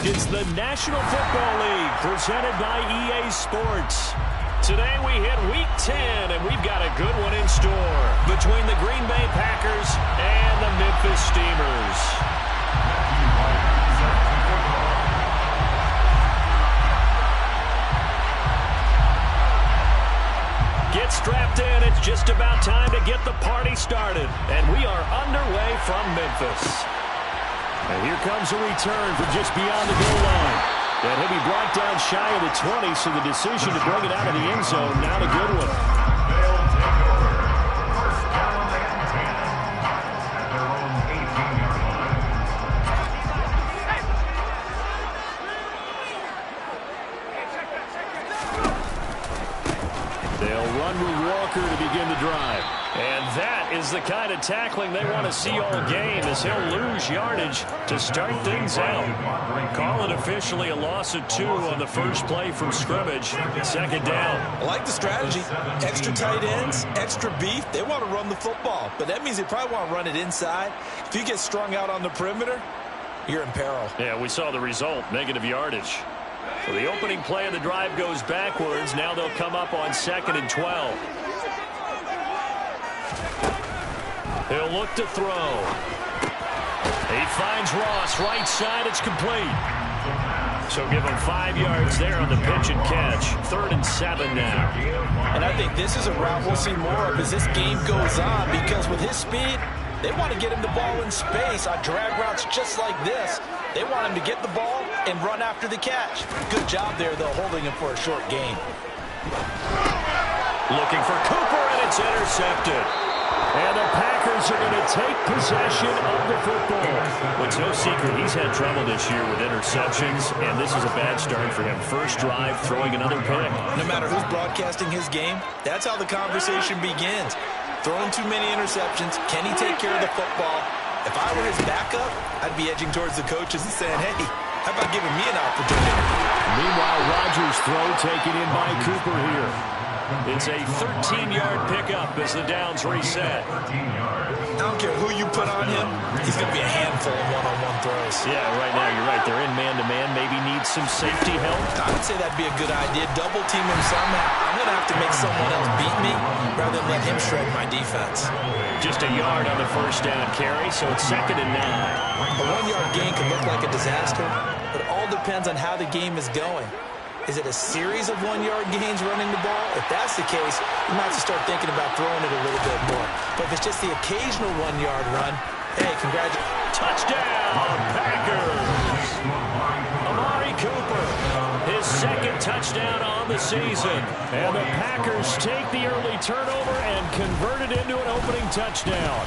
It's the National Football League presented by EA Sports. Today we hit Week 10, and we've got a good one in store between the Green Bay Packers and the Memphis Steamers. Get strapped in. It's just about time to get the party started. And we are underway from Memphis. And here comes a return from just beyond the goal line. And he'll be brought down shy of the 20, so the decision to bring it out of the end zone, not a good one. They'll take over. First down and 10 at their own 18-yard line. They'll run with Walker to begin the drive. And that is the kind of tackling they want to see all game, as he'll lose yardage to start things out. Call it officially a loss of 2 on the first play from scrimmage. Second down. I like the strategy. Extra tight ends, extra beef. They want to run the football, but that means they probably want to run it inside. If you get strung out on the perimeter, you're in peril. Yeah, we saw the result, negative yardage. So the opening play of the drive goes backwards. Now they'll come up on 2nd and 12. He'll look to throw. He finds Ross right side. It's complete. So give him 5 yards there on the pitch and catch. 3rd and 7 now. And I think this is a route we'll see more of as this game goes on, because with his speed, they want to get him the ball in space on drag routes just like this. They want him to get the ball and run after the catch. Good job there, though, holding him for a short gain. Looking for Cooper, and it's intercepted. And the Packers are going to take possession of the football. It's no secret he's had trouble this year with interceptions, and this is a bad start for him. First drive, throwing another pick. No matter who's broadcasting his game, that's how the conversation begins. Throwing too many interceptions, can he take care of the football? If I were his backup, I'd be edging towards the coaches and saying, hey, how about giving me an opportunity? Meanwhile, Rodgers' throw taken in by Cooper here. It's a 13-yard pickup as the downs reset. I don't care who you put on him, he's going to be a handful of one-on-one throws. Yeah, right now you're right. They're in man-to-man. Maybe needs some safety help. I would say that'd be a good idea. Double team him somehow. I'm going to have to make someone else beat me rather than let him shred my defense. Just a yard on the first down carry, so it's 2nd and 9. A 1-yard gain can look like a disaster, but it all depends on how the game is going. Is it a series of 1-yard gains running the ball? If that's the case, you might have to start thinking about throwing it a little bit more. But if it's just the occasional 1-yard run, hey, congratulations. Touchdown, Packers! Amari Cooper, his 2nd touchdown on the season. And the Packers take the early turnover and convert it into an opening touchdown.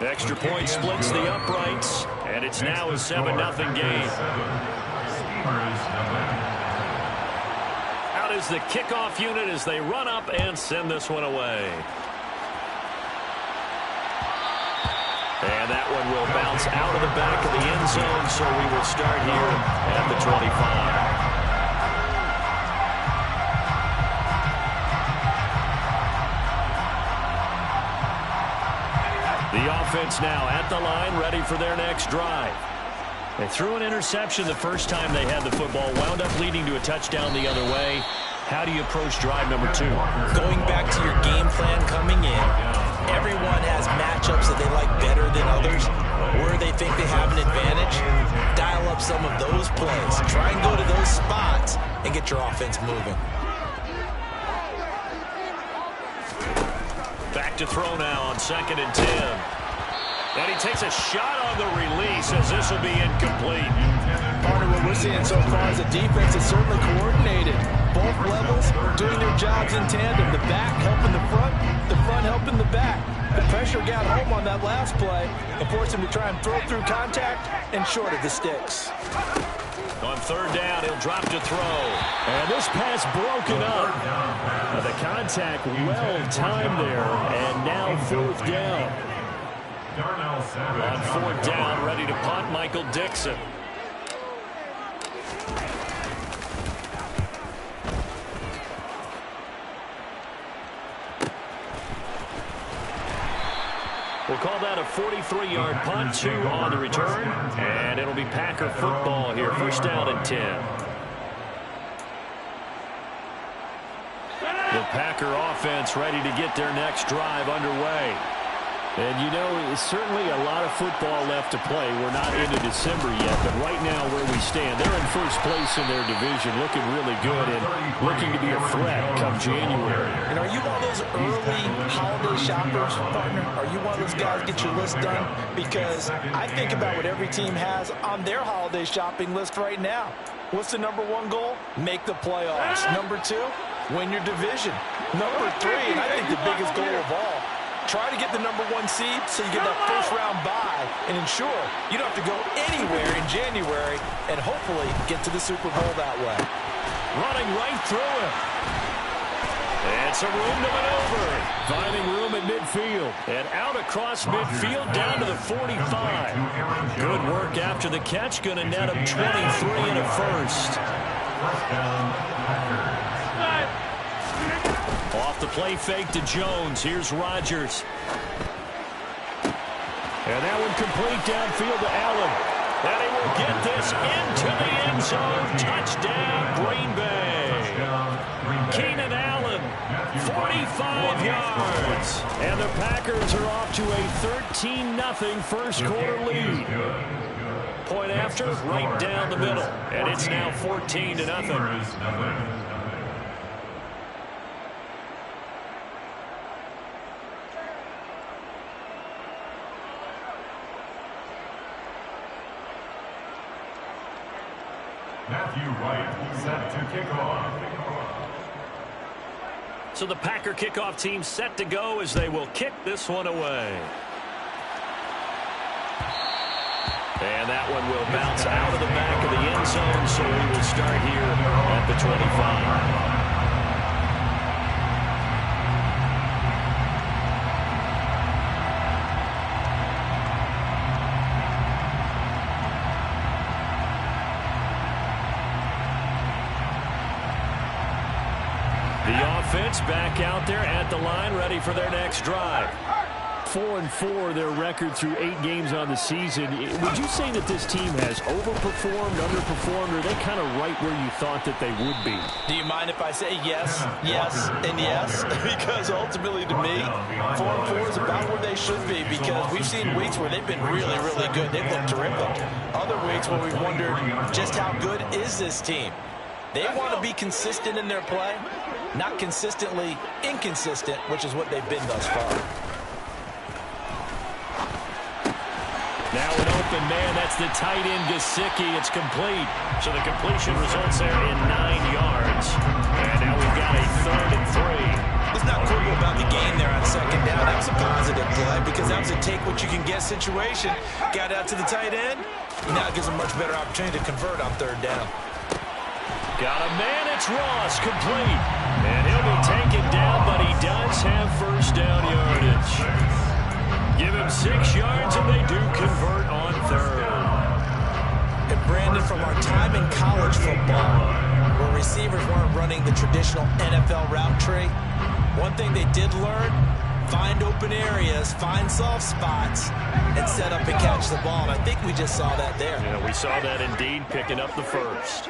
Extra point splits the uprights, and it's now a 7-0 game. Out is the kickoff unit as they run up and send this one away. And that one will bounce out of the back of the end zone, so we will start here at the 25. The offense now at the line, ready for their next drive. They threw an interception the first time they had the football, wound up leading to a touchdown the other way. How do you approach drive number 2? Going back to your game plan coming in, everyone has matchups that they like better than others, where they think they have an advantage. Dial up some of those plays. Try and go to those spots and get your offense moving. Back to throw now on 2nd and 10. And he takes a shot on the release as this will be incomplete. Partner, what we're seeing so far is a defense that's certainly coordinated. Both levels doing their jobs in tandem. The back helping the front helping the back. The pressure got home on that last play and forced him to try and throw through contact and short of the sticks. On 3rd down, he'll drop to throw. And this pass broken up. The contact well timed there, and now 4th down. On 4th down, ready to punt, Michael Dixon. We'll call that a 43-yard punt, 2 on the return, and it'll be Packer football here. First down and 10. The Packer offense ready to get their next drive underway. And, you know, it's certainly a lot of football left to play. We're not into December yet, but right now where we stand, they're in first place in their division, looking really good and looking to be a threat come January. And are you one of those early holiday shoppers, partner? Are you one of those guys get your list done? Because I think about what every team has on their holiday shopping list right now. What's the number 1 goal? Make the playoffs. Number 2, win your division. Number 3, and I think the biggest goal of all, try to get the number 1 seed so you get that first-round bye and ensure you don't have to go anywhere in January and hopefully get to the Super Bowl that way. Running right through him. It's a room to maneuver. Finding room at midfield. And out across midfield down to the 45. Good work after the catch. Going to net him 23 and a first. Off the play fake to Jones. Here's Rodgers. And that one complete downfield to Allen. And he will get this into the end zone. Touchdown, Green Bay. Keenan Allen, 45 yards. And the Packers are off to a 13-0 first quarter lead. Point after, right down the middle. And it's now 14-0. Matthew White set to kick off. So the Packer kickoff team set to go as they will kick this one away. And that one will bounce out of the back of the end zone, so we will start here at the 25. Back out there at the line, ready for their next drive. 4-4, their record through 8 games on the season. Would you say that this team has overperformed, underperformed, or are they kind of right where you thought that they would be? Do you mind if I say yes, yes, and yes? Because ultimately to me, 4-4 is about where they should be, because we've seen weeks where they've been really, really good. They've looked terrific. Other weeks where we've wondered just how good is this team. They want to be consistent in their play, not consistently inconsistent, which is what they've been thus far. Now an open man, that's the tight end Gesicki. It's complete. So the completion results there in 9 yards. And now we've got a 3rd and 3. It's not quibble about the game there on 2nd down. That was a positive play because that was a take-what-you-can-get situation. Got out to the tight end. Now it gives them a much better opportunity to convert on 3rd down. Got a man, it's Ross, complete. And he'll be taken down, but he does have first down yardage. Give him 6 yards, and they do convert on 3rd. And Brandon, from our time in college football, where receivers weren't running the traditional NFL route tree, one thing they did learn, find open areas, find soft spots, and set up and catch the ball. And I think we just saw that there. Yeah, we saw that indeed, picking up the first.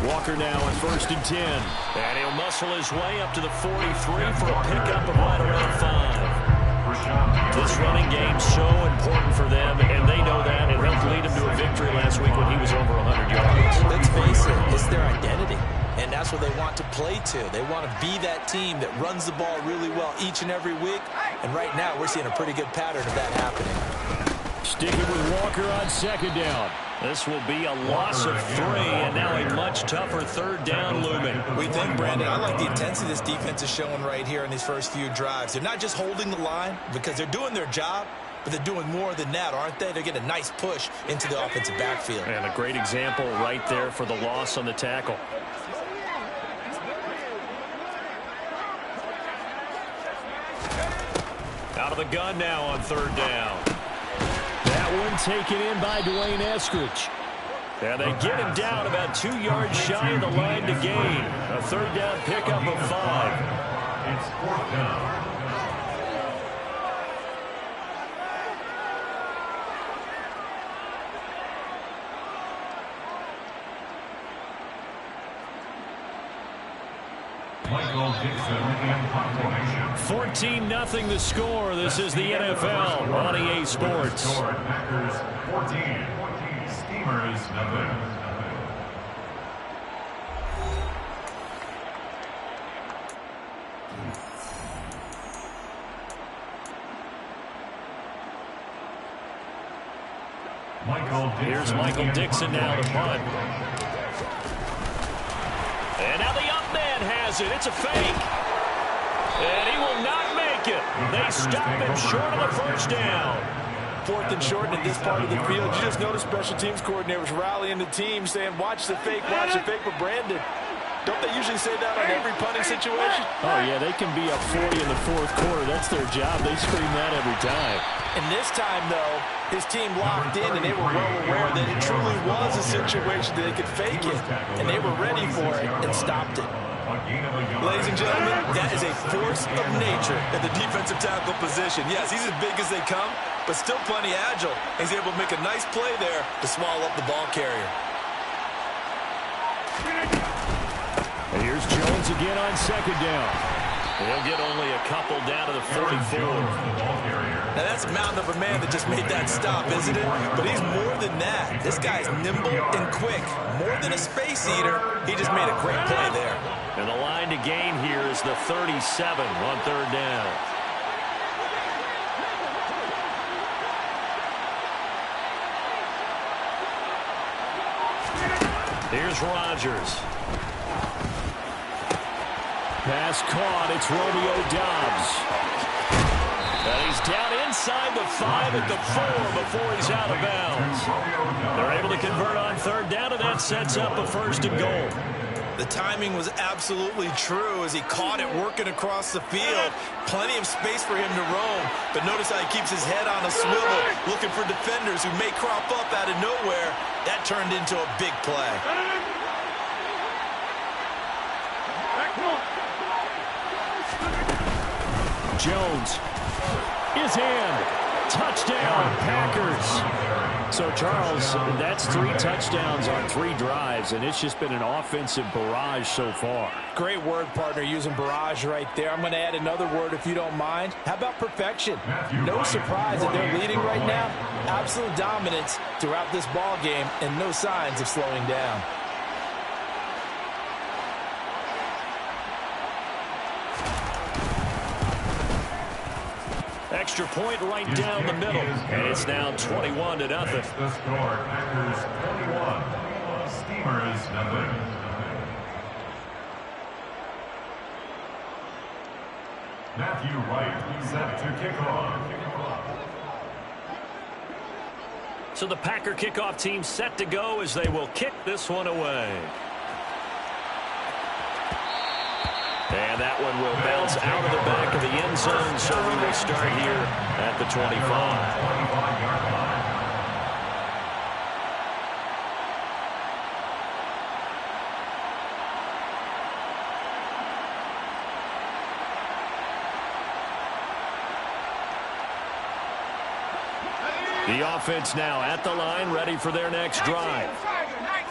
Walker now on 1st and 10. And he'll muscle his way up to the 43 for a pickup of right around 5. This running game's so important for them, and they know that. It helped lead him to a victory last week when he was over 100 yards. Let's face it, it's their identity. And that's what they want to play to. They want to be that team that runs the ball really well each and every week. And right now, we're seeing a pretty good pattern of that happening. Sticking with Walker on 2nd down. This will be a loss of 3, and now a much tougher 3rd down looming. We think, Brandon, I like the intensity this defense is showing right here in these first few drives. They're not just holding the line because they're doing their job, but they're doing more than that, aren't they? They're getting a nice push into the offensive backfield. And a great example right there for the loss on the tackle. Out of the gun now on 3rd down. That one taken in by Dwayne Eskridge. And they get him down about 2 yards shy of the line to gain. A 3rd down pickup of 5. It's 4th down. Michael Dixon in proclamation. 14-0 the score. This is the NFL on EA Sports. Packers 14. Steamers nothing. Here's Michael Dixon now to punt. And now the up man has it. It's a fake. And he will not make it. They stop him short of the first down. 4th and short in this part of the field. You just notice special teams coordinators rallying the team saying, watch the fake for Brandon. Don't they usually say that on every punting situation? Oh, yeah, they can be up 40 in the 4th quarter. That's their job. They scream that every time. And this time, though, his team locked in, and they were well aware that it truly was a situation that they could fake it, and they were ready for it and stopped it. Ladies and gentlemen, that is a force of nature at the defensive tackle position. Yes, he's as big as they come, but still plenty agile. He's able to make a nice play there to swallow up the ball carrier. And here's Jones again on 2nd down. He'll get only a couple down to the 44. Now that's a mountain of a man that just made that stop, isn't it? But he's more than that. This guy's nimble and quick. More than a space eater, he just made a great play there. And the line to gain here is the 37 on 3rd down. Here's Rodgers. Pass caught. It's Romeo Doubs. And he's down inside the 5 at the 4 before he's out of bounds. They're able to convert on 3rd down, and that sets up a 1st and goal. The timing was absolutely true as he caught it working across the field. Plenty of space for him to roam. But notice how he keeps his head on a swivel, looking for defenders who may crop up out of nowhere. That turned into a big play. Jones is in. Touchdown, Packers. So, Charles, that's 3 touchdowns on 3 drives, and it's just been an offensive barrage so far. Great word, partner, using barrage right there. I'm going to add another word if you don't mind. How about perfection? No surprise that they're leading right now. Absolute dominance throughout this ball game and no signs of slowing down. Extra point right down the middle, and it's now 21-0. The score, Packers 21, Steamers nothing. Matthew Wright set to kick off. So the Packer kickoff team set to go as they will kick this one away. And that one will bounce out of the back of the end zone, so we will start here at the 25. The offense now at the line, ready for their next drive.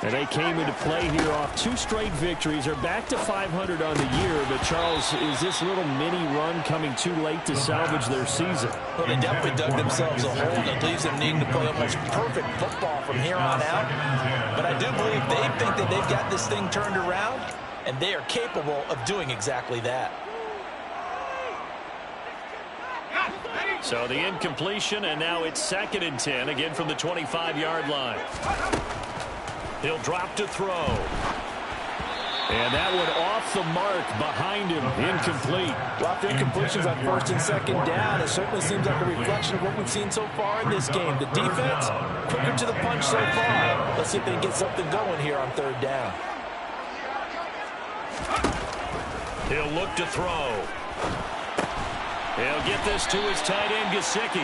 And they came into play here off 2 straight victories. They're back to 500 on the year. But, Charles, is this little mini run coming too late to salvage their season? Well, they definitely dug themselves a hole that leaves them needing to play almost perfect football from here on out. But I do believe they think that they've got this thing turned around, and they are capable of doing exactly that. So the incompletion, and now it's 2nd and 10, again from the 25-yard line. He'll drop to throw. And that one off the mark behind him, incomplete. Well, after incompletions on 1st and 2nd down, it certainly seems like a reflection of what we've seen so far in this game. The defense, quicker to the punch so far. Let's see if they can get something going here on 3rd down. He'll look to throw. He'll get this to his tight end, Gesicki.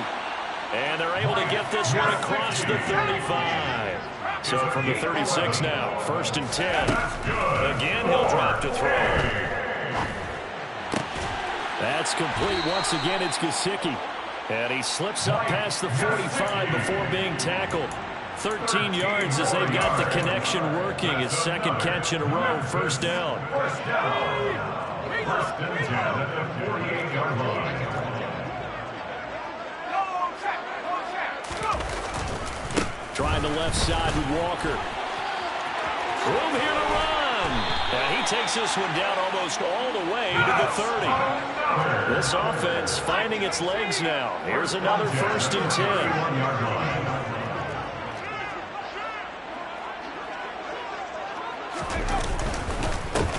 And they're able to get this one across the 35. So from the 36 now, 1st and 10. Again, he'll drop to throw. That's complete. Once again, it's Gesicki. And he slips up past the 45 before being tackled. 13 yards as they've got the connection working. His 2nd catch in a row, 1st down. First and 10 at the 48-yard line. Trying the left side with Walker. Room here to run. And he takes this one down almost all the way to the 30. This offense finding its legs now. Here's another first and 10.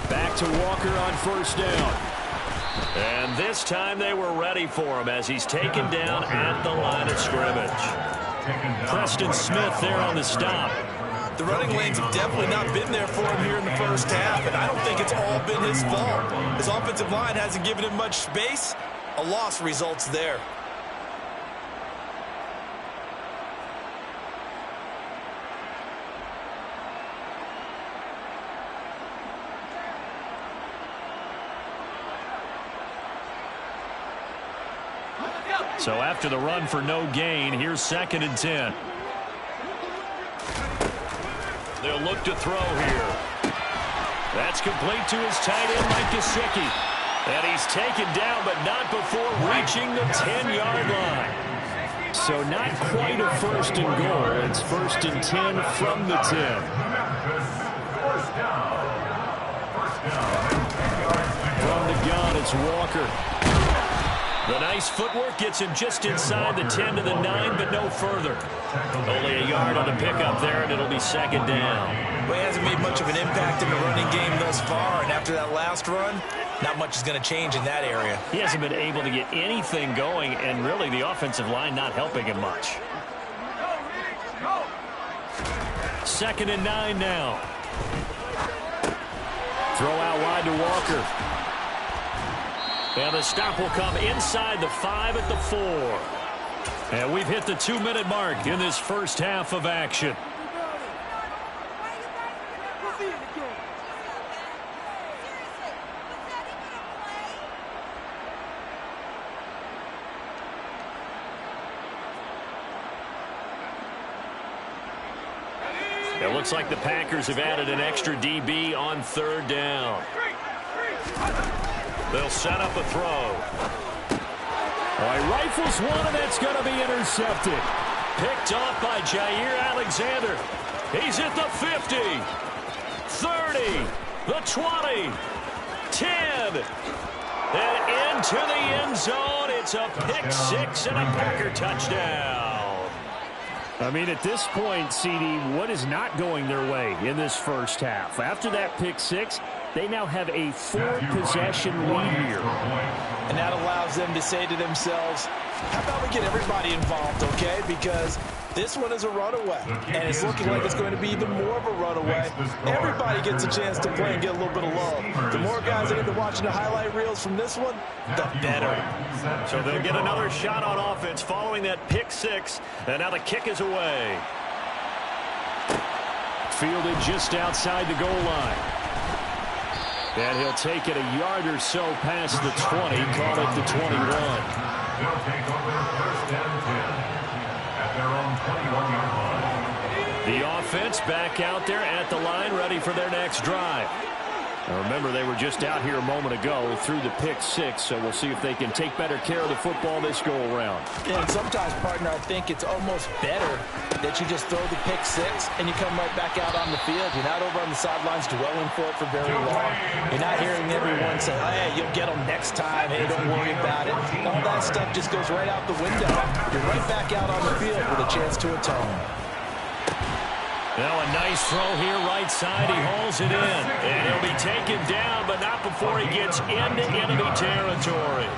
Back to Walker on first down. And this time they were ready for him as he's taken down at the line of scrimmage. Preston Smith there on the stop. The running lanes have definitely not been there for him here in the first half, and I don't think it's all been his fault. His offensive line hasn't given him much space. A loss results there. So after the run for no gain, here's second and 10. They'll look to throw here. That's complete to his tight end, Mike Gesicki. And he's taken down, but not before reaching the 10-yard line. So not quite a first and goal. It's first and 10 from the 10. From the gun, it's Walker. The nice footwork gets him just inside the 10 to the 9, but no further. Only a yard on the pickup there, and it'll be second down. Well, he hasn't made much of an impact in the running game thus far, and after that last run, not much is going to change in that area. He hasn't been able to get anything going, and really the offensive line not helping him much. Second and 9 now. Throw out wide to Walker. And the stop will come inside the 5 at the 4. And we've hit the 2-minute mark in this first half of action. It looks like the Packers have added an extra DB on third down. They'll set up a throw. All right, rifles one, and that's going to be intercepted. Picked off by Jair Alexander. He's at the 50, 30, the 20, 10, and into the end zone. It's a pick six and a Packer touchdown. I mean, at this point, CD, what is not going their way in this first half? After that pick six, they now have a 4-possession lead here. And that allows them to say to themselves, how about we get everybody involved, okay? Because this one is a runaway, and it's looking like it's going to be even more of a runaway. Everybody gets a chance to play and get a little bit of love. The more guys that end up watching the highlight reels from this one, the better. So they'll get another shot on offense following that pick six, and now the kick is away. Fielded just outside the goal line. And he'll take it a yard or so past the 20, call it the 21. They'll take over first and 10 at their own 21-yard line. The offense back out there at the line, ready for their next drive. Now remember, they were just out here a moment ago through the pick six, so we'll see if they can take better care of the football this go-around. Yeah, and sometimes, partner, I think it's almost better that you just throw the pick six and you come right back out on the field. You're not over on the sidelines dwelling for it for very long. You're not hearing everyone say, hey, you'll get them next time. Hey, don't worry about it. All that stuff just goes right out the window. You're right back out on the field with a chance to atone. Now a nice throw here, right side. He hauls it in. And he'll be taken down, but not before he gets into enemy territory.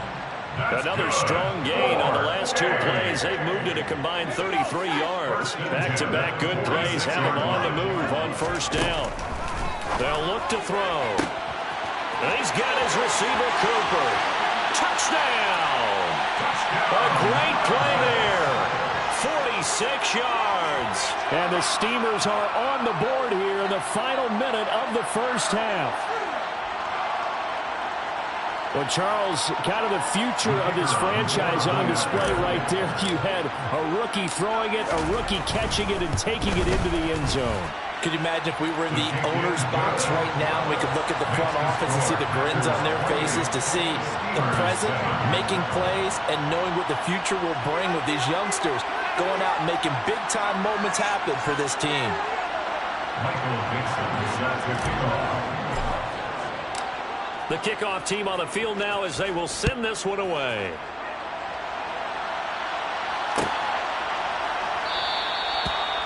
Another strong gain on the last two plays. They've moved it a combined 33 yards. Back-to-back good plays have him on the move on first down. They'll look to throw. And he's got his receiver, Cooper. Touchdown! A great play there. 46 yards. And the Steamers are on the board here in the final minute of the first half. Well, Charles, kind of the future of this franchise on display right there. You had a rookie throwing it, a rookie catching it, and taking it into the end zone. Could you imagine if we were in the owner's box right now and we could look at the front office and see the grins on their faces, to see the present making plays and knowing what the future will bring with these youngsters going out and making big-time moments happen for this team. Michael Dixon sets the kickoff. The kickoff team on the field now as they will send this one away.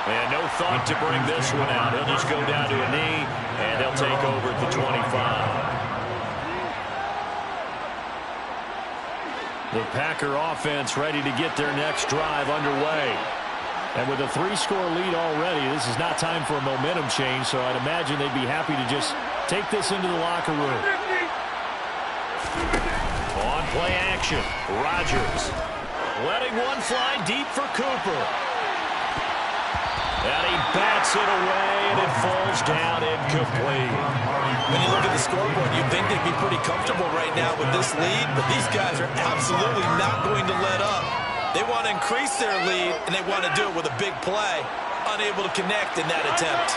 And no thought to bring this one out. He'll just go down to a knee, and they'll take over at the 25. The Packer offense ready to get their next drive underway. And with a 3-score lead already, this is not time for a momentum change, so I'd imagine they'd be happy to just take this into the locker room. On play action, Rodgers letting one fly deep for Cooper. And he bats it away, and it falls down incomplete. When you look at the scoreboard, you'd think they'd be pretty comfortable right now with this lead, but these guys are absolutely not going to let up. They want to increase their lead, and they want to do it with a big play. Unable to connect in that attempt.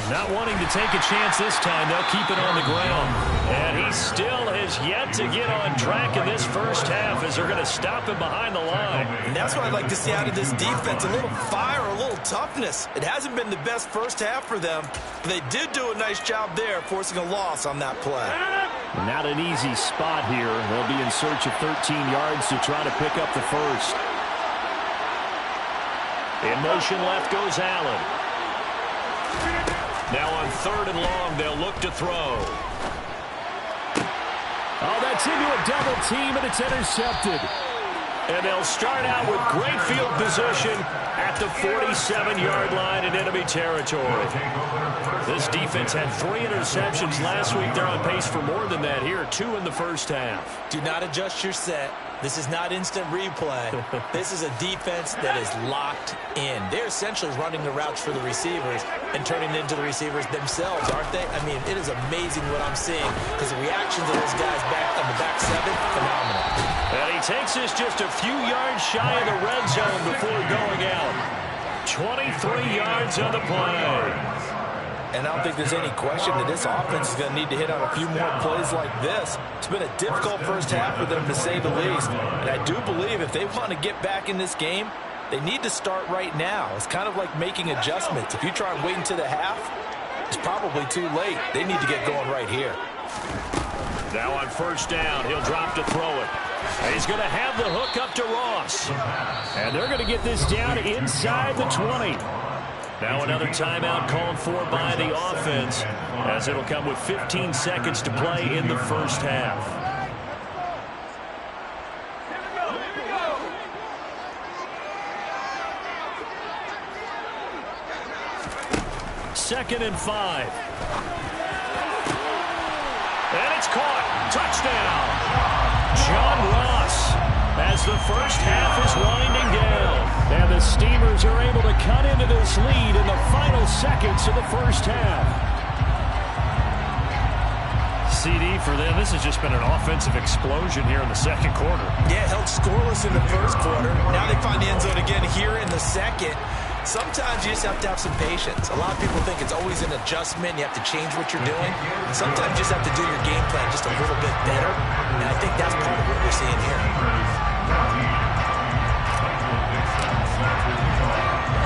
Not wanting to take a chance this time, they'll keep it on the ground. And he still has yet to get on track in this first half as they're going to stop him behind the line. And that's what I'd like to see out of this defense, a little fire, a little toughness. It hasn't been the best first half for them, but they did do a nice job there, forcing a loss on that play. Not an easy spot here. They'll be in search of 13 yards to try to pick up the first. In motion left goes Allen. Now on 3rd and long, they'll look to throw. Oh, that's into a double team, and it's intercepted. And they'll start out with great field position at the 47-yard line in enemy territory. This defense had 3 interceptions last week. They're on pace for more than that here, 2 in the first half. Do not adjust your set. This is not instant replay. This is a defense that is locked in. They're essentially running the routes for the receivers and turning it into the receivers themselves, aren't they? I mean, it is amazing what I'm seeing because the reactions of those guys back on the back 7, phenomenal. And he takes this just a few yards shy of the red zone before going out. 23 yards on the play. And I don't think there's any question that this offense is going to need to hit on a few more plays like this. It's been a difficult first half for them, to say the least. And I do believe if they want to get back in this game, they need to start right now. It's kind of like making adjustments. If you try and wait until the half, it's probably too late. They need to get going right here. Now on 1st down, he'll drop to throw it. And he's going to have the hook up to Ross. And they're going to get this down inside the 20. Now another timeout called for by the offense, as it'll come with 15 seconds to play in the first half. Second and 5. And it's caught. Touchdown. John Ross, as the first half is winding down. And the Steamers are able to cut into this lead in the final seconds of the first half. CD for them, this has just been an offensive explosion here in the second quarter. Yeah, held scoreless in the first quarter. Now they find the end zone again here in the second. Sometimes you just have to have some patience. A lot of people think it's always an adjustment. You have to change what you're doing. Sometimes you just have to do your game plan just a little bit better. And I think that's part of what we're seeing here.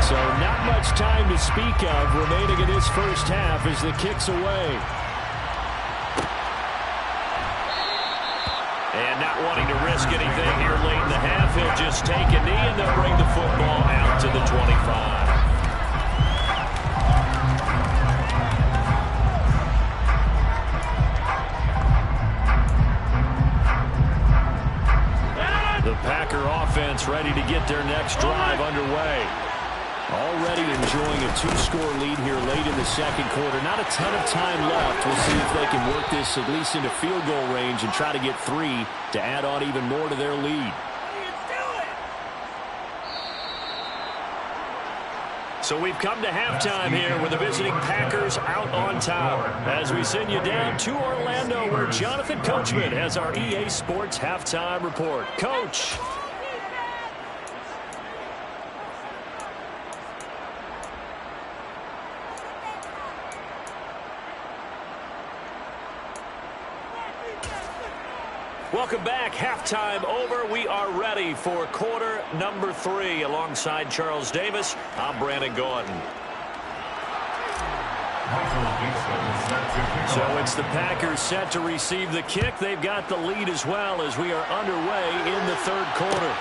So not much time to speak of remaining in this first half as the kick's away. And not wanting to risk anything here late in the half, he'll just take a knee and they'll bring the football out to the 25. The Packer offense ready to get their next drive underway. Already enjoying a 2-score lead here late in the second quarter. Not a ton of time left. We'll see if they can work this at least into field goal range and try to get 3 to add on even more to their lead. So we've come to halftime here with the visiting Packers out on top. As we send you down to Orlando, where Jonathan Coachman has our EA Sports halftime report. Coach. Welcome back. Halftime over. We are ready for quarter number 3. Alongside Charles Davis, I'm Brandon Gaudin. So it's the Packers set to receive the kick. They've got the lead as well as we are underway in the third quarter.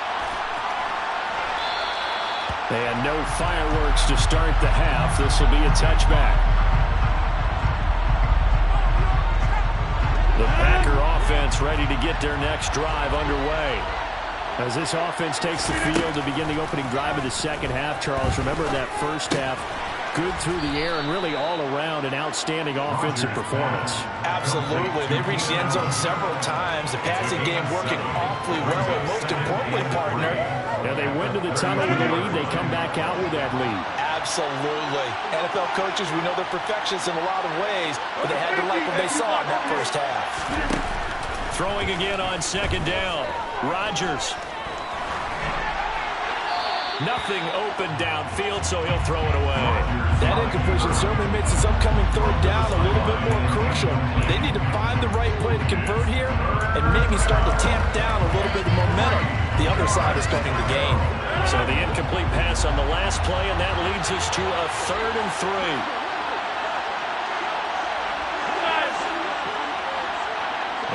And no fireworks to start the half. This will be a touchback. The Packer offense ready to get their next drive underway. As this offense takes the field to begin the opening drive of the second half, Charles, remember that first half, good through the air and really all around an outstanding offensive performance. Absolutely. They reached the end zone several times. The passing game working awfully well, and most importantly, partner. Yeah, they went to the tunnel with the lead. They come back out with that lead. Absolutely. NFL coaches, we know they're perfectionists in a lot of ways, but they had to like what they saw in that first half. Throwing again on second down. Rodgers. Nothing open downfield, so he'll throw it away. That incompletion certainly makes this upcoming third down a little bit more crucial. They need to find the right play to convert here and maybe start to tamp down a little bit of momentum. The other side is starting to gain. So the incomplete pass on the last play, and that leads us to a 3rd and 3.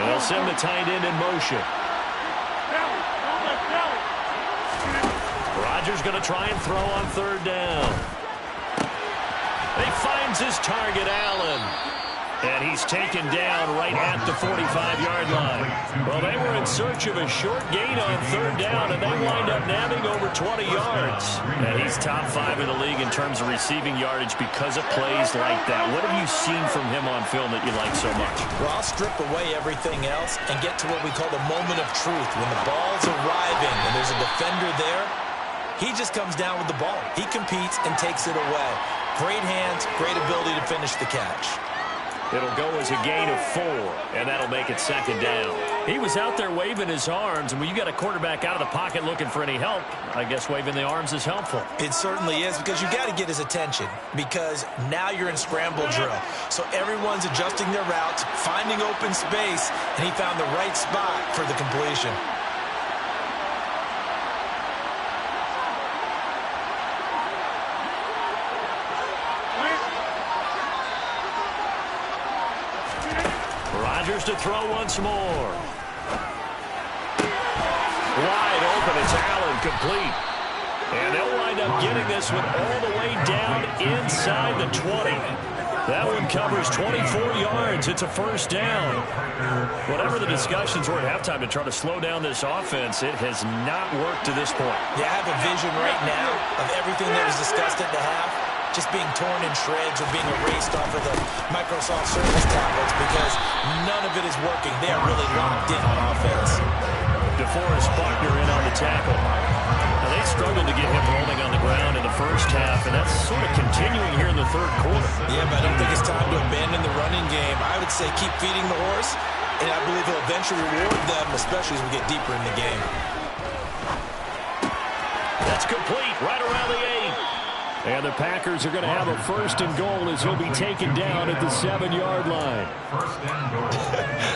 They'll send the tight end in motion. Rodgers going to try and throw on 3rd down. He finds his target, Allen. And he's taken down right at the 45-yard line. Well, they were in search of a short gain on 3rd down, and they wind up nabbing over 20 yards. And he's top 5 in the league in terms of receiving yardage because of plays like that. What have you seen from him on film that you like so much? Well, I'll strip away everything else and get to what we call the moment of truth. When the ball's arriving and there's a defender there, he just comes down with the ball. He competes and takes it away. Great hands, great ability to finish the catch. It'll go as a gain of 4, and that'll make it 2nd down. He was out there waving his arms, and when you got a quarterback out of the pocket looking for any help, I guess waving the arms is helpful. It certainly is, because you got to get his attention, because now you're in scramble drill. So everyone's adjusting their routes, finding open space, and he found the right spot for the completion. Rodgers to throw once more. Wide open, it's Allen, complete. And they'll wind up getting this one all the way down inside the 20. That one covers 24 yards. It's a 1st down. Whatever the discussions were at halftime to try to slow down this offense, it has not worked to this point. Yeah, I have a vision right now of everything that was discussed at the half just being torn in shreds or being erased off of the Microsoft Surface tablets, because none of it is working. They are really locked in on offense. DeForest Buckner in on the tackle. Now, they struggled to get him rolling on the ground in the first half, and that's sort of continuing here in the third quarter. Yeah, but I don't think it's time to abandon the running game. I would say keep feeding the horse, and I believe he'll eventually reward them, especially as we get deeper in the game. That's complete right around the 8. And the Packers are going to have a 1st and goal as he'll be taken down at the 7-yard line.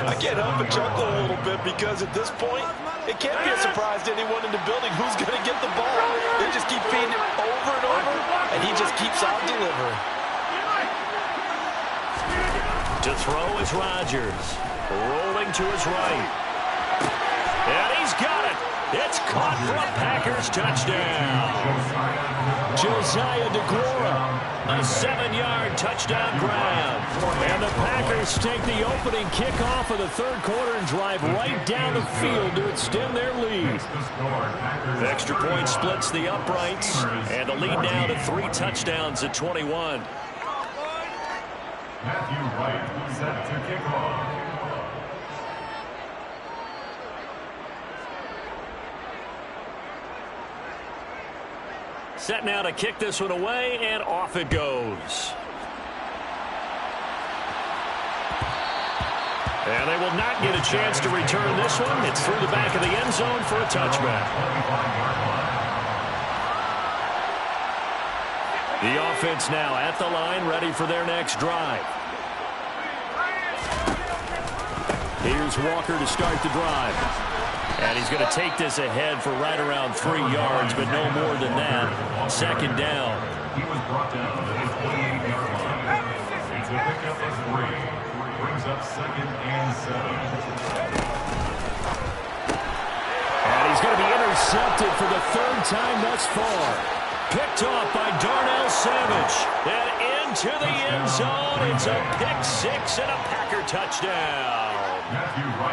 I can't help but chuckle a little bit, because at this point, it can't be a surprise to anyone in the building who's going to get the ball. They just keep feeding it over and over, and he just keeps out delivering. To throw is Rodgers. Rolling to his right. And he's got it. It's caught for a Packers touchdown. Josiah DeGuara, a 7-yard touchdown grab. And the Packers take the opening kickoff of the third quarter and drive right down the field to extend their lead. The extra point splits the uprights, and the lead now to 3 touchdowns at 21. Matthew Wright set to kick off. set now to kick this one away, and off it goes. And they will not get a chance to return this one. It's through the back of the end zone for a touchback. The offense now at the line, ready for their next drive. Here's Walker to start the drive. And he's going to take this ahead for right around 3 yards, but no more than that. Second down. He was brought down to his 28-yard line. It's a pickup of 3. Brings up 2nd and 7. And he's going to be intercepted for the 3rd time thus far. Picked off by Darnell Savage. And into the end zone. It's a pick 6 and a Packer touchdown.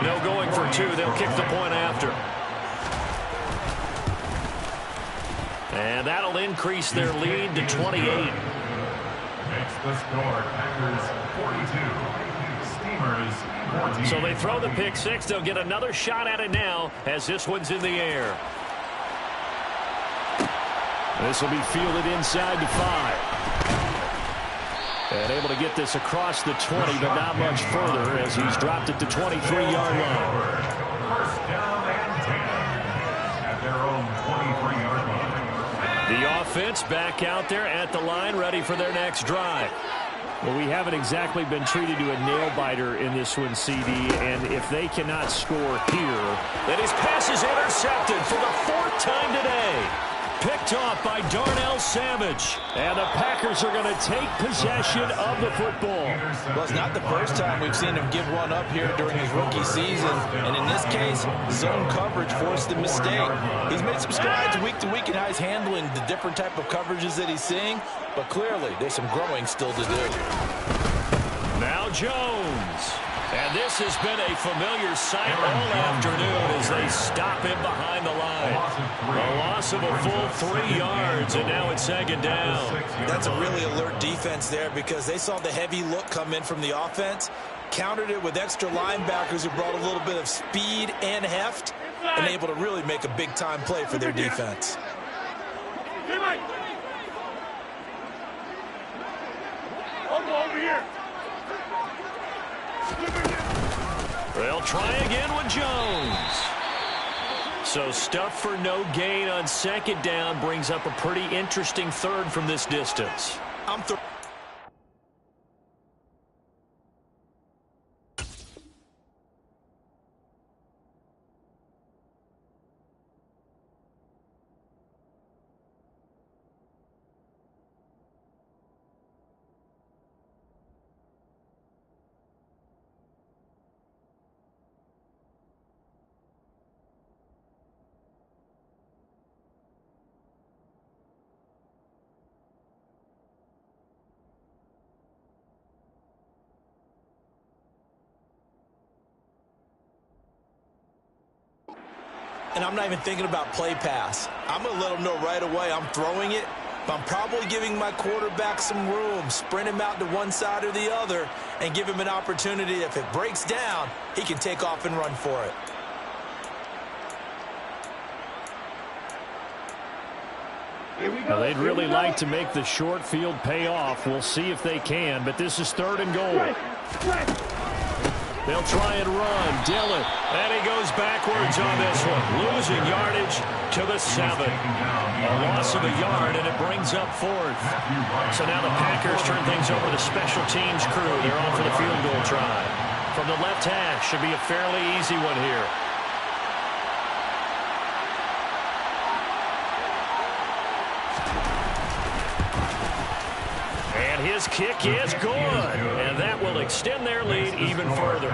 No going for 2. They'll kick the point after. And that'll increase their lead to 28. Makes the score. Packers 42. So they throw the pick 6. They'll get another shot at it now as this one's in the air. This will be fielded inside the 5. And able to get this across the 20, but not much further as he's dropped it to 23-yard line. First down and 10 at their own 23-yard line. The offense back out there at the line, ready for their next drive. Well, we haven't exactly been treated to a nail-biter in this one, CD, and if they cannot score here... And his pass is intercepted for the 4th time today. Picked off by Darnell Savage. And the Packers are going to take possession of the football. Well, it's not the first time we've seen him give one up here during his rookie season. And in this case, zone coverage forced the mistake. He's made some strides week to week in how he's handling the different type of coverages that he's seeing. But clearly, there's some growing still to do. Now Jones. And this has been a familiar sight all afternoon as they stop him behind the line. A loss of a full 3 yards, and now it's 2nd down. That's a really alert defense there because they saw the heavy look come in from the offense, countered it with extra linebackers who brought a little bit of speed and heft, and able to really make a big-time play for their defense. Over here. They'll try again with Jones. So stuff for no gain on 2nd down brings up a pretty interesting 3rd from this distance. And I'm not even thinking about play pass. I'm going to let them know right away I'm throwing it, but I'm probably giving my quarterback some room, sprint him out to one side or the other, and give him an opportunity. If it breaks down, he can take off and run for it. Now, they'd really like to make the short field pay off. We'll see if they can, but this is 3rd and goal. They'll try and run. Dillon. And he goes backwards on this one. Losing yardage to the 7. A loss of a yard, and it brings up 4th. So now the Packers turn things over to the special teams crew. They're on for the field goal try. From the left hash, should be a fairly easy one here. And his kick is good. And that will extend their lead even further.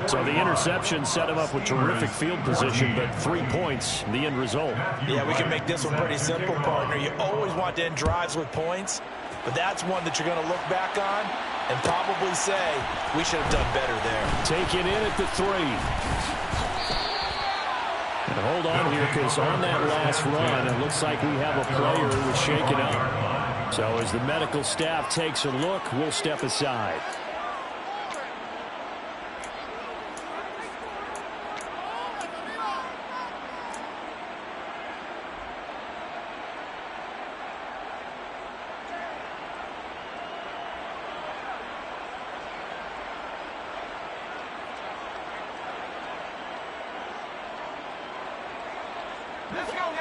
So the interception set him up with terrific field position, but 3 points, the end result. Yeah, we can make this one pretty simple, partner. You always want to end drives with points, but that's one that you're going to look back on and probably say, we should have done better there. Taken in at the 3. And hold on here, because on that last run, it looks like we have a player who was shaken up. So as the medical staff takes a look, we'll step aside.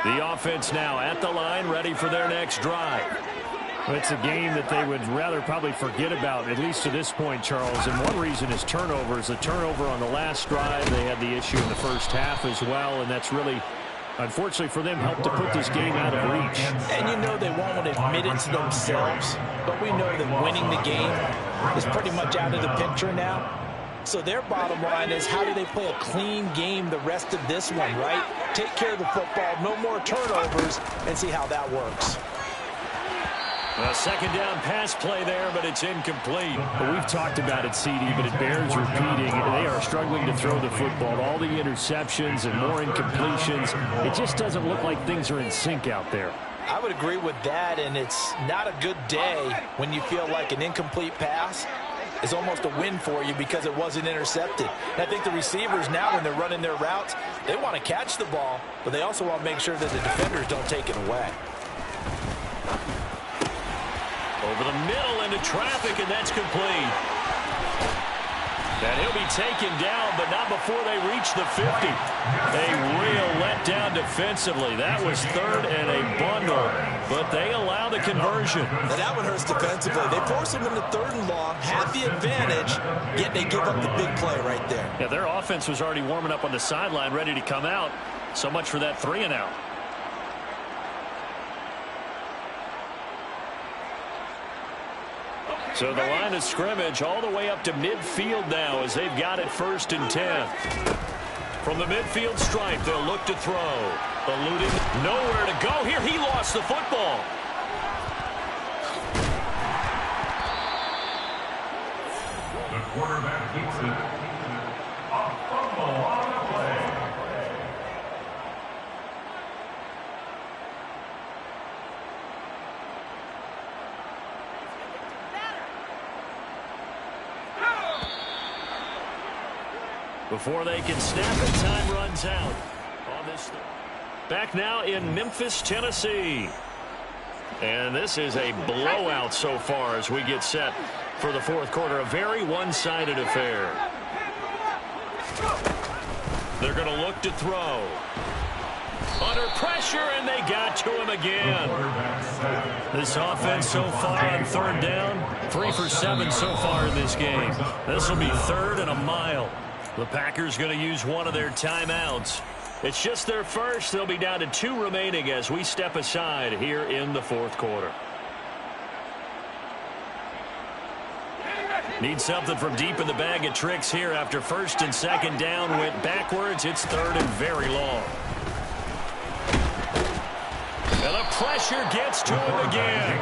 The offense now at the line, ready for their next drive. Well, it's a game that they would rather probably forget about, at least to this point, Charles. And one reason is turnovers. The turnover on the last drive, they had the issue in the first half as well, and that's really, unfortunately for them, helped to put this game out of reach. And you know they won't admit it to themselves, but we know that winning the game is pretty much out of the picture now. So their bottom line is, how do they play a clean game the rest of this one, right? Take care of the football, no more turnovers, and see how that works. A second down pass play there, but it's incomplete. Well, we've talked about it, CD, but it bears repeating. They are struggling to throw the football. All the interceptions and more incompletions. It just doesn't look like things are in sync out there. I would agree with that, and it's not a good day when you feel like an incomplete pass is almost a win for you because it wasn't intercepted. And I think the receivers now, when they're running their routes, they want to catch the ball, but they also want to make sure that the defenders don't take it away. Over the middle into traffic, and that's complete. And he'll be taken down, but not before they reach the 50. A real letdown defensively. That was third and a bundle, but they allow the conversion. Now that one hurts defensively. They force them into third and long, have the advantage, yet they give up the big play right there. Yeah, their offense was already warming up on the sideline, ready to come out. So much for that 3-and-out. So the line of scrimmage all the way up to midfield now as they've got it 1st and 10. From the midfield stripe, they'll look to throw. Eluding, nowhere to go here. He lost the football. The quarterback keeps it. A fumble on the play. Before they can snap it, time runs out. On this, back now in Memphis, Tennessee. And this is a blowout so far as we get set for the fourth quarter. A very one-sided affair. They're going to look to throw. Under pressure, and they got to him again. This offense so far on third down, 3 for 7 so far in this game. This will be 3rd and a mile. The Packers going to use one of their timeouts. It's just their first. They'll be down to 2 remaining as we step aside here in the fourth quarter. Need something from deep in the bag of tricks here after 1st and 2nd down went backwards. It's 3rd and very long. And the pressure gets to him again.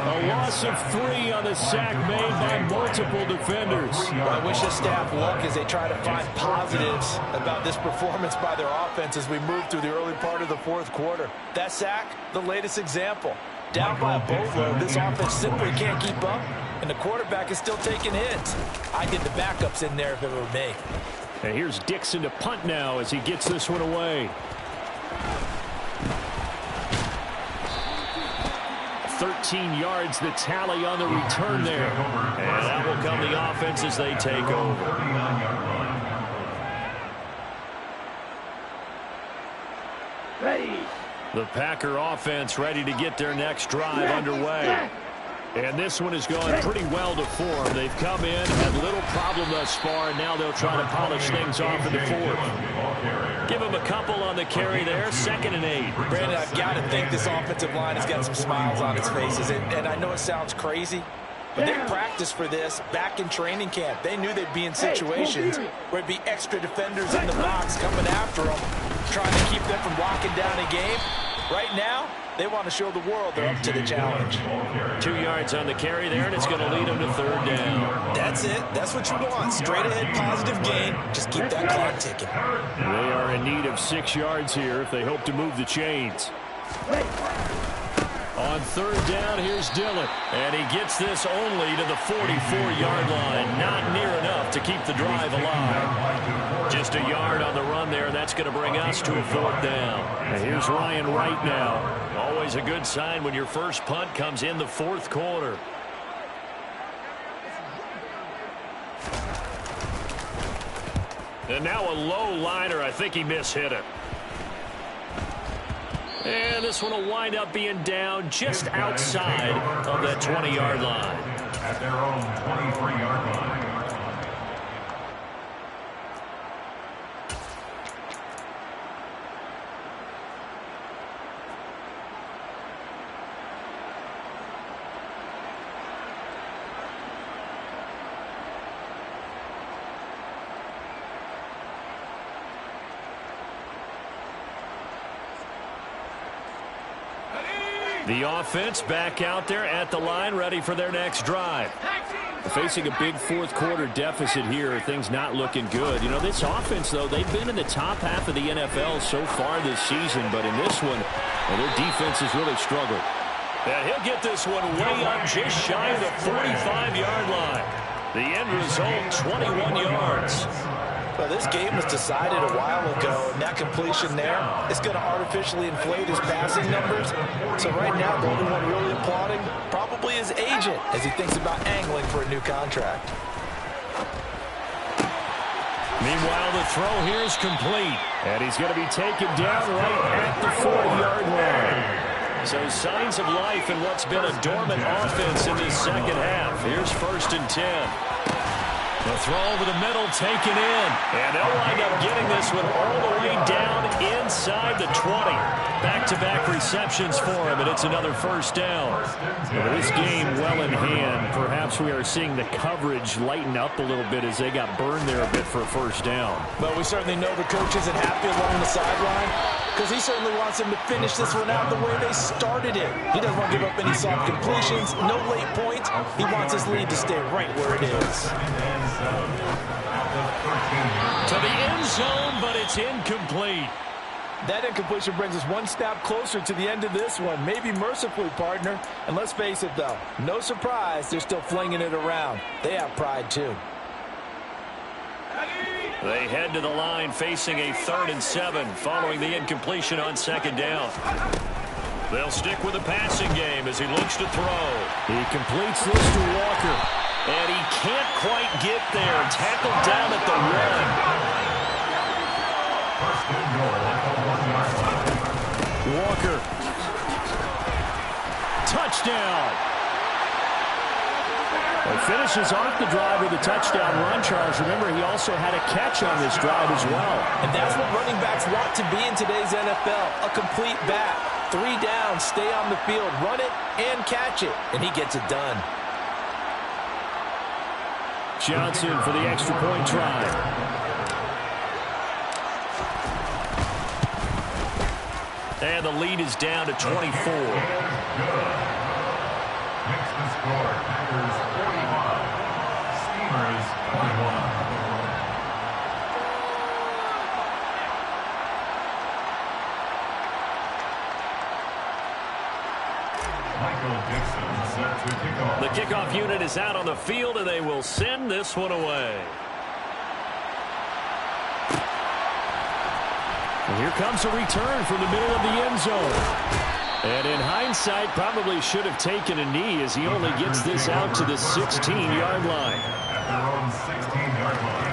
A loss of 3 on the sack made by multiple defenders. Well, I wish the staff look as they try to find positives about this performance by their offense as we move through the early part of the fourth quarter. That sack, the latest example. Down by a boatload, this offense simply can't keep up, and the quarterback is still taking hits. I'd get the backups in there if it were me. And here's Dixon to punt now as he gets this one away. 13 yards the tally on the return there. And that will come the offense as they take over. The Packer offense ready to get their next drive underway. And this one has gone pretty well to form. They've come in, had little problem thus far, and now they'll try to polish things off in the fourth. Give them a couple on the carry there, 2nd and 8. Brandon, I've got to think this offensive line has got some smiles on its faces, and I know it sounds crazy, but they practiced for this back in training camp. They knew they'd be in situations where it'd be extra defenders in the box coming after them, trying to keep them from locking down a game. Right now, they want to show the world they're up to the challenge. 2 yards on the carry there, and it's going to lead them to 3rd down. That's it. That's what you want. Straight ahead positive gain. Just keep that clock ticking. They are in need of 6 yards here if they hope to move the chains. On 3rd down, here's Dillon. And he gets this only to the 44-yard line. Not near enough to keep the drive alive. Just a yard on the run there, and that's going to bring us to a 4th down. And here's Ryan Wright now. Always a good sign when your first punt comes in the fourth quarter. And now a low liner. I think he mishit it. And this one will wind up being down just outside of that 20-yard line. At their own 23-yard line. The offense back out there at the line, ready for their next drive. Facing a big fourth-quarter deficit here, things not looking good. You know, this offense, though, they've been in the top half of the NFL so far this season, but in this one, well, their defense has really struggled. And he'll get this one way up just shy of the 45-yard line. The end result, 21 yards. Well, this game was decided a while ago, and that completion there is going to artificially inflate his passing numbers. So right now, the only one really applauding probably his agent as he thinks about angling for a new contract. Meanwhile, the throw here is complete. And he's going to be taken down right at the 40-yard line. So signs of life in what's been a dormant offense in this second half. Here's 1st and 10. The throw over the middle taken in. And they'll wind up getting this one all the way down inside the 20. Back-to-back receptions for him, and it's another 1st down. Well, this game well in hand. Perhaps we are seeing the coverage lighten up a little bit as they got burned there a bit for a 1st down. But we certainly know the coach isn't happy along the sideline because he certainly wants them to finish this one out the way they started it. He doesn't want to give up any soft completions, no late points. He wants his lead to stay right where it is. To the end zone, but it's incomplete. That incompletion brings us one step closer to the end of this one. Maybe mercifully, partner. And let's face it, though, no surprise, they're still flinging it around. They have pride, too. They head to the line facing a 3rd and 7 following the incompletion on 2nd down. They'll stick with the passing game as he looks to throw. He completes this to Walker. And he can't quite get there. Tackled down at the 1. Walker. Touchdown. He finishes off the drive with a touchdown run, Charles. Remember, he also had a catch on this drive as well. And that's what running backs want to be in today's NFL, a complete back. 3 down, stay on the field, run it, and catch it. And he gets it done. Johnson for the extra point try. And the lead is down to 24. Makes the score, Packers 45, Steelers 21. Michael Dixon set to kick off. The kickoff unit is out on the field, and they will send this one away. And here comes a return from the middle of the end zone. And in hindsight, probably should have taken a knee as he only gets this out to the 16-yard line. At their own 16-yard line.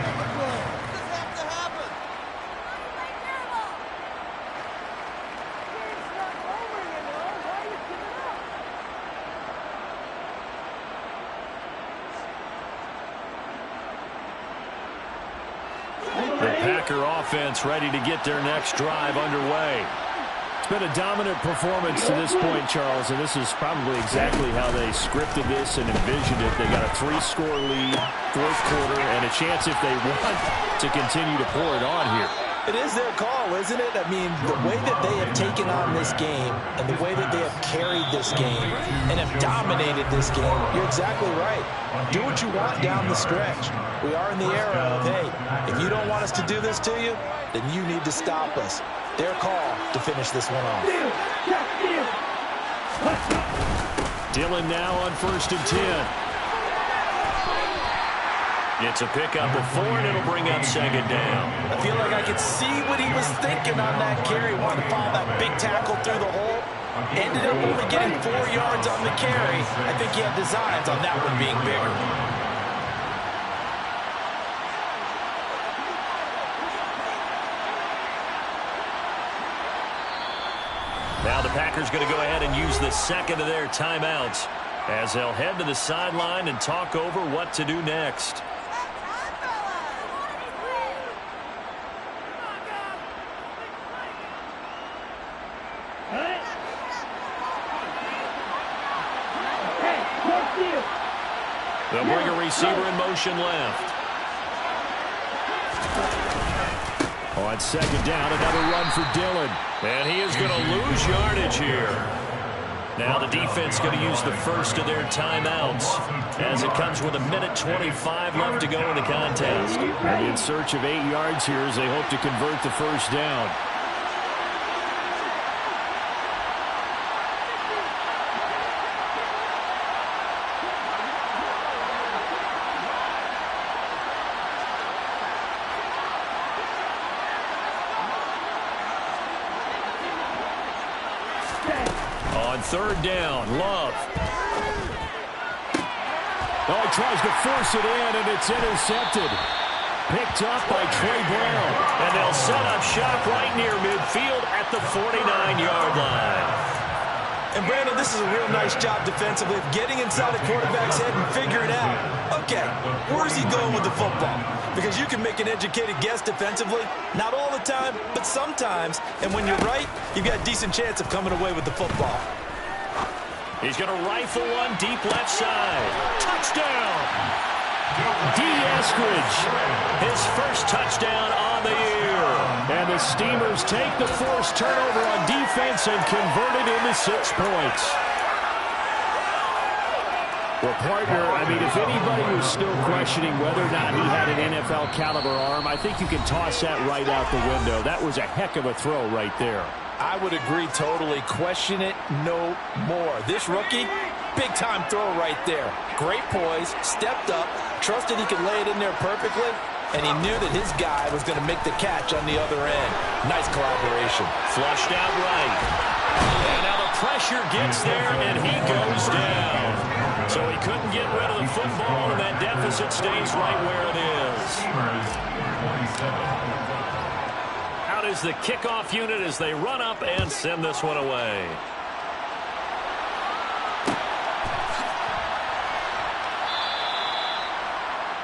The Packer offense ready to get their next drive underway. It's been a dominant performance to this point, Charles, and this is probably exactly how they scripted this and envisioned it. They got a 3-score lead, 4th quarter, and a chance if they want to continue to pour it on here. It is their call, isn't it? I mean, the way that they have taken on this game and the way that they have carried this game and have dominated this game, you're exactly right. Do what you want down the stretch. We are in the era of, hey, if you don't want us to do this to you, then you need to stop us. Their call to finish this one off. Dillon now on 1st and 10. It's a pickup of 4, and it'll bring up 2nd down. I feel like I could see what he was thinking on that carry. Wanted to follow that big tackle through the hole. Ended up only getting 4 yards on the carry. I think he had designs on that one being bigger. Packers going to go ahead and use the second of their timeouts as they'll head to the sideline and talk over what to do next. They'll bring a receiver in motion left. On second down, another run for Dillon. And he is going to lose yardage here. Now the defense going to use the first of their timeouts as it comes with 1:25 left to go in the contest. And in search of 8 yards here as they hope to convert the first down. Third down, Love. Oh, he tries to force it in, and it's intercepted. Picked up by Trey Brown. And they'll set up shop right near midfield at the 49-yard line. And, Brandon, this is a real nice job defensively of getting inside the quarterback's head and figuring out, okay, where is he going with the football? Because you can make an educated guess defensively, not all the time, but sometimes. And when you're right, you've got a decent chance of coming away with the football. He's going to rifle one deep left side. Touchdown! D. Eskridge, his first touchdown on the year. And the Steamers take the forced turnover on defense and convert it into 6 points. Well, partner, I mean, if anybody was still questioning whether or not he had an NFL caliber arm, I think you can toss that right out the window. That was a heck of a throw right there. I would agree totally. Question it no more. This rookie, big-time throw right there. Great poise, stepped up, trusted he could lay it in there perfectly, and he knew that his guy was going to make the catch on the other end. Nice collaboration. Flushed out right. And now the pressure gets there, and he goes down. So he couldn't get rid of the football, and that deficit stays right where it is. Out is the kickoff unit as they run up and send this one away.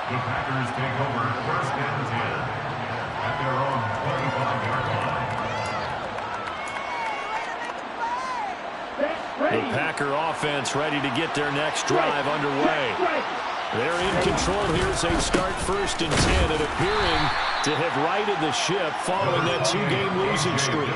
The Packers take over first and 10 at their own 25-yard line. The Packer offense ready to get their next drive underway. They're in control here as they start first and 10 and appearing to have righted the ship following that 2-game losing streak.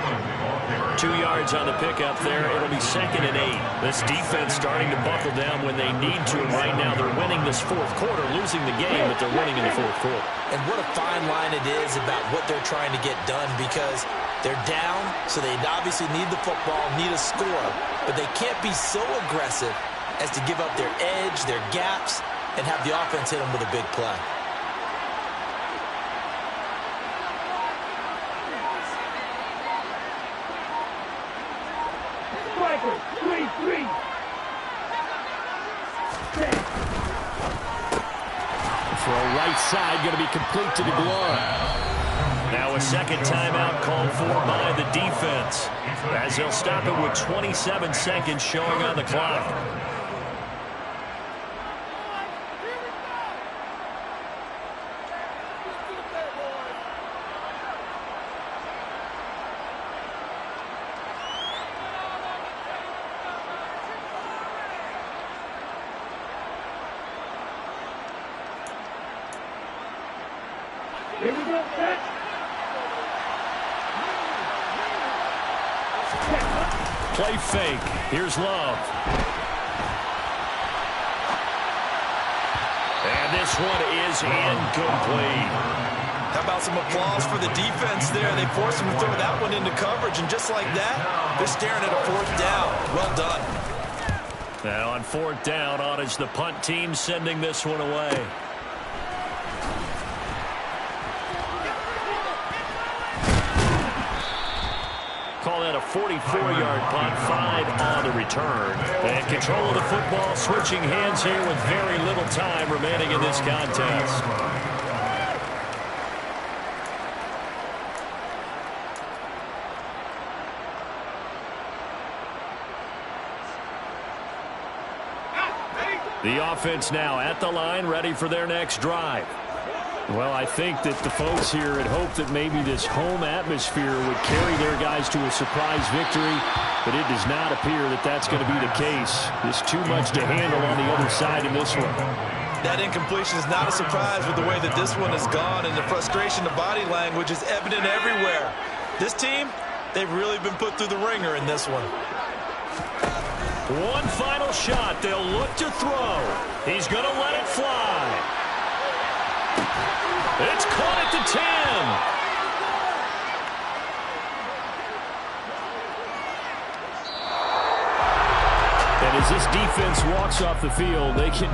2 yards on the pickup there. It'll be second and 8. This defense starting to buckle down when they need to. And right now they're winning this fourth quarter, losing the game, but they're winning in the fourth quarter. And what a fine line it is about what they're trying to get done, because they're down, so they obviously need the football, need a score, but they can't be so aggressive as to give up their edge, their gaps, and have the offense hit them with a big play. For a right side, going to be complete to the glove. Now a second timeout called for by the defense as they'll stop it with 27 seconds showing on the clock. Here we go, set. Play fake. Here's Love. And this one is incomplete. How about some applause for the defense there? They forced him to throw that one into coverage, and just like that, they're staring at a fourth down. Well done. Now on fourth down, on is the punt team sending this one away. Call that a 44-yard punt, 5 on the return. And control of the football, switching hands here with very little time remaining in this contest. The offense now at the line, ready for their next drive. Well, I think that the folks here had hoped that maybe this home atmosphere would carry their guys to a surprise victory, but it does not appear that that's going to be the case. There's too much to handle on the other side in this one. That incompletion is not a surprise with the way that this one has gone, and the frustration of body language is evident everywhere. This team, they've really been put through the ringer in this one. One final shot. They'll look to throw. He's going to let it fly. It's caught at the 10. And as this defense walks off the field, they can